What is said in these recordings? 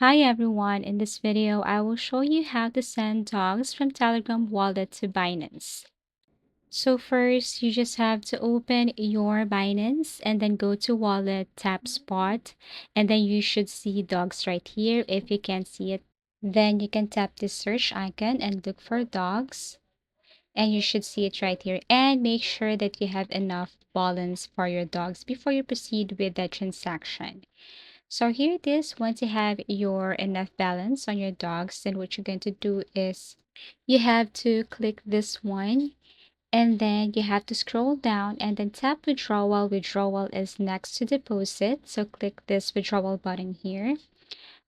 Hi everyone, in this video I will show you how to send dogs from Telegram wallet to Binance. So first you just have to open your Binance and then go to wallet, tap spot, and then you should see dogs right here. If you can't see it, then you can tap this search icon and look for dogs, and you should see it right here, and make sure that you have enough balance for your dogs before you proceed with the transaction. So here it is. Once you have your enough balance on your dogs, then what you're going to do is you have to click this one, and then you have to scroll down and then tap withdrawal. Withdrawal is next to deposit. So click this withdrawal button here.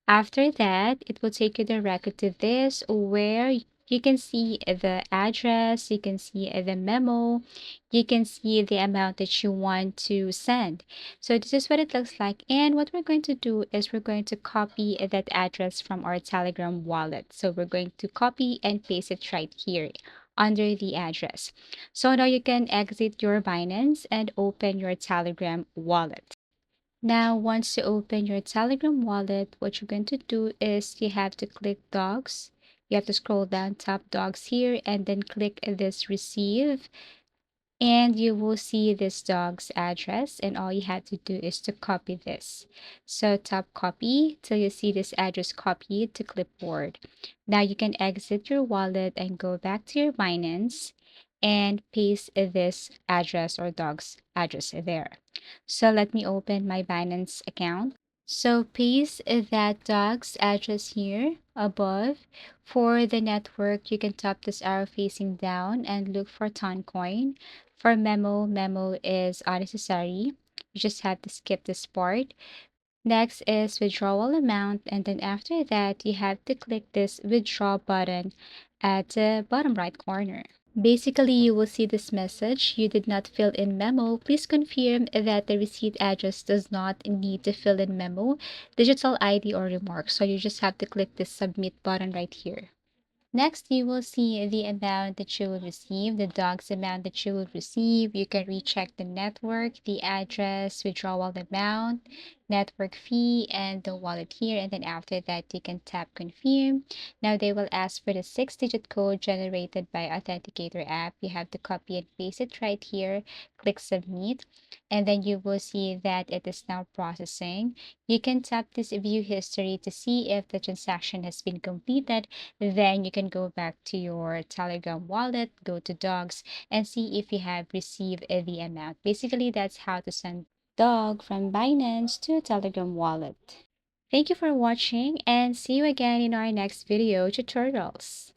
After that, it will take you directly to this where you can see the address, you can see the memo, you can see the amount that you want to send. So this is what it looks like. And what we're going to do is we're going to copy that address from our Telegram wallet. So we're going to copy and paste it right here under the address. So now you can exit your Binance and open your Telegram wallet. Now, once you open your Telegram wallet, what you're going to do is you have to click dogs. You have to scroll down, tap dogs here, and then click this receive. And you will see this dog's address, and all you have to do is to copy this. So tap copy till you see this address copied to clipboard. Now you can exit your wallet and go back to your Binance and paste this address or dog's address there. So let me open my Binance account. So paste that dog's address here above. For the network, you can tap this arrow facing down and look for Toncoin. For memo, memo is unnecessary. You just have to skip this part. Next is withdrawal amount, and then after that, you have to click this withdraw button at the bottom right corner. Basically, you will see this message. You did not fill in memo. Please confirm that the receipt address does not need to fill in memo, digital ID, or remarks. So you just have to click this submit button right here. Next, you will see the amount that you will receive, the dog's amount that you will receive. You can recheck the network, the address, withdrawal amount, network fee, and the wallet here. And then after that, you can tap confirm. Now they will ask for the 6-digit code generated by Authenticator app. You have to copy and paste it right here. Click submit, and then you will see that it is now processing. You can tap this view history to see if the transaction has been completed. Then you can go back to your Telegram wallet, go to dogs, and see if you have received the amount. Basically, that's how to send dog from Binance to Telegram wallet. Thank you for watching, and see you again in our next video tutorials.